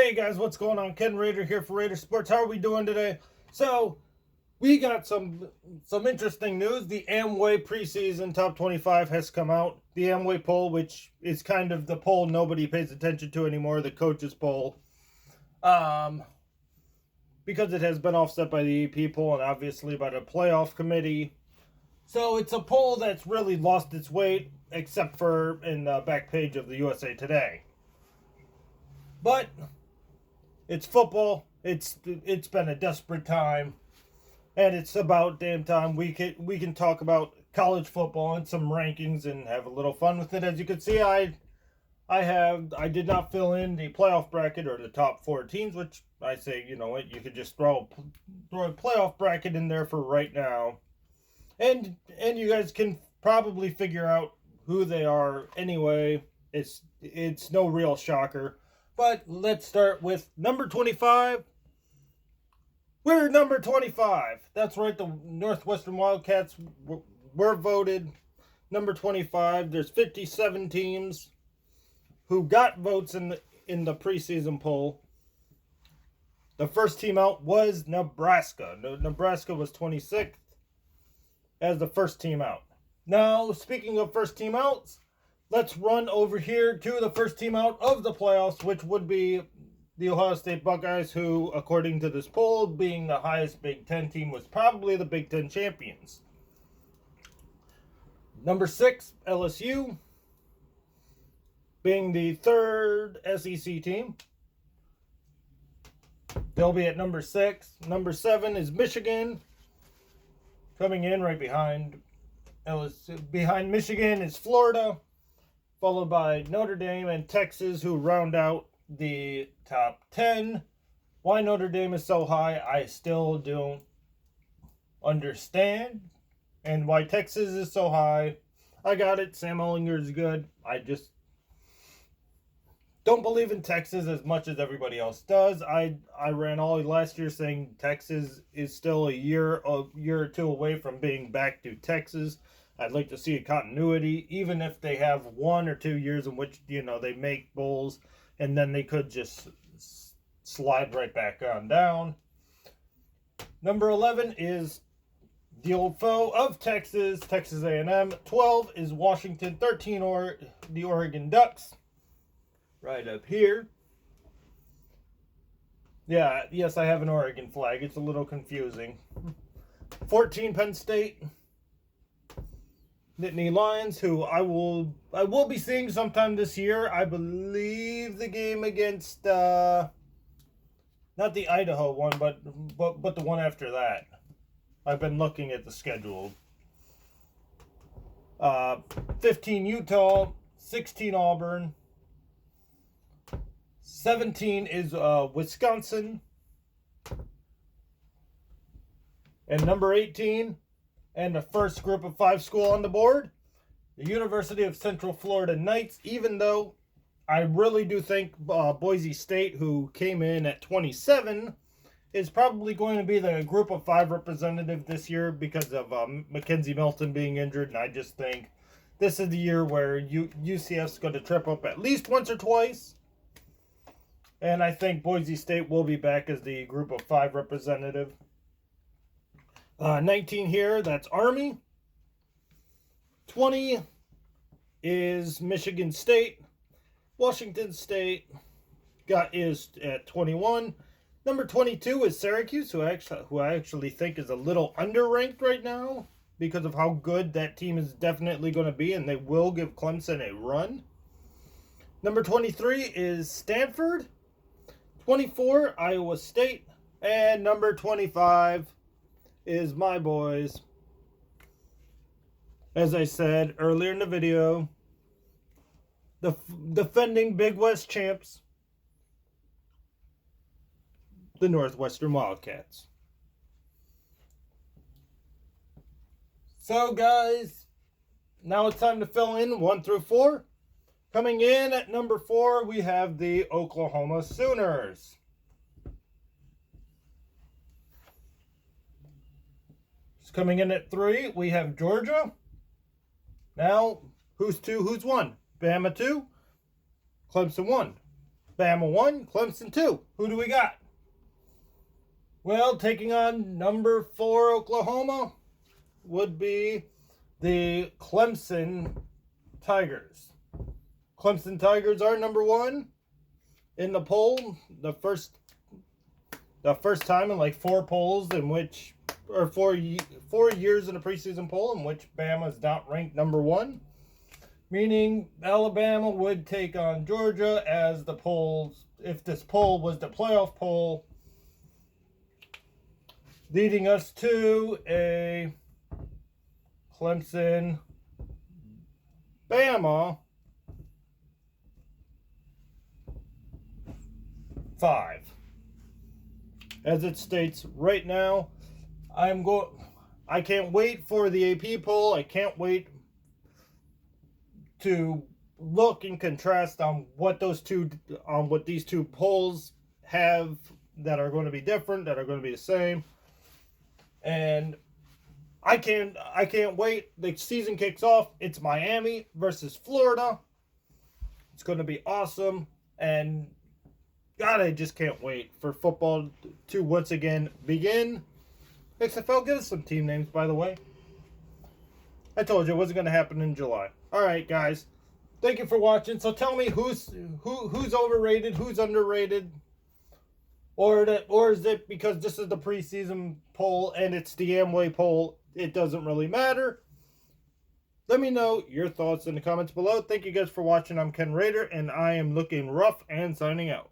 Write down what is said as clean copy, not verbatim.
Hey guys, what's going on? Ken Raider here for Raider Sports. How are we doing today? So, we got some interesting news. The Amway preseason top 25 has come out. The Amway poll, which is kind of the poll nobody pays attention to anymore, the coaches poll. Because it has been offset by the EP poll and obviously by the playoff committee. So it's a poll that's really lost its weight, except for in the back page of the USA Today. But it's football. It's been a desperate time, and it's about damn time we can talk about college football and some rankings and have a little fun with it. As you can see, I did not fill in the playoff bracket or the top 4 teams, which I say, you know what, you could just throw a playoff bracket in there for right now, and you guys can probably figure out who they are anyway. It's no real shocker. But let's start with number 25. We're number 25. That's right, the Northwestern Wildcats were voted number 25. There's 57 teams who got votes in the preseason poll. The first team out was Nebraska. Nebraska was 26th as the first team out. Now, speaking of first team outs, let's run over here to the first team out of the playoffs, which would be the Ohio State Buckeyes, who, according to this poll, being the highest Big Ten team, was probably the Big Ten champions. Number 6, LSU, being the third SEC team. They'll be at number 6. Number 7 is Michigan, coming in right behind LSU. Behind Michigan is Florida, followed by Notre Dame and Texas, who round out the top 10. Why Notre Dame is so high, I still don't understand. And why Texas is so high, I got it. Sam Ehlinger is good. I just don't believe in Texas as much as everybody else does. I ran all last year saying Texas is still a year or two away from being back to Texas. I'd like to see a continuity, even if they have 1 or 2 years in which, you know, they make bowls, and then they could just slide right back on down. Number 11 is the old foe of Texas, Texas A&M. 12 is Washington. 13 the Oregon Ducks, right up here. Yeah, yes, I have an Oregon flag. It's a little confusing. 14 Penn State. Nittany Lions, who I will be seeing sometime this year. I believe the game against not the Idaho one, but the one after that. I've been looking at the schedule. 15 Utah, 16 Auburn, 17 is Wisconsin, and number 18. And the first group of 5 school on the board, the University of Central Florida Knights, even though I really do think Boise State, who came in at 27, is probably going to be the group of 5 representative this year because of Mackenzie Milton being injured. And I just think this is the year where UCF's going to trip up at least once or twice. And I think Boise State will be back as the group of 5 representative. 19 here, that's Army. 20 is Michigan State. Washington State is at 21. Number 22 is Syracuse, who I actually think is a little underranked right now because of how good that team is definitely going to be, and they will give Clemson a run. Number 23 is Stanford. 24, Iowa State. And number 25 is my boys. As I said earlier in the video, the defending Big West champs, the Northwestern Wildcats. So guys, now it's time to fill in 1 through 4. Coming in at number 4, we have the Oklahoma Sooners. Coming in at 3, we have Georgia. Now, who's 2, who's 1? Bama 2, Clemson 1. Bama 1, Clemson 2. Who do we got? Well, taking on number 4 Oklahoma would be the Clemson Tigers. Clemson Tigers are number 1 in the poll. The first time in like 4 polls in which, or 4 years in a preseason poll in which Bama is not ranked number 1. Meaning Alabama would take on Georgia as the polls, if this poll was the playoff poll, leading us to a Clemson Bama 5. As it states right now, I can't wait for the AP poll. I can't wait to look and contrast on what these two polls have that are going to be different, that are going to be the same. And I can't wait. The season kicks off. It's Miami versus Florida. It's going to be awesome. And God, I just can't wait for football to once again begin. XFL, give us some team names, by the way. I told you it wasn't going to happen in July. All right, guys. Thank you for watching. So tell me who's overrated, who's underrated, or is it because this is the preseason poll and it's the Amway poll, it doesn't really matter? Let me know your thoughts in the comments below. Thank you guys for watching. I'm Ken Raider, and I am looking rough and signing out.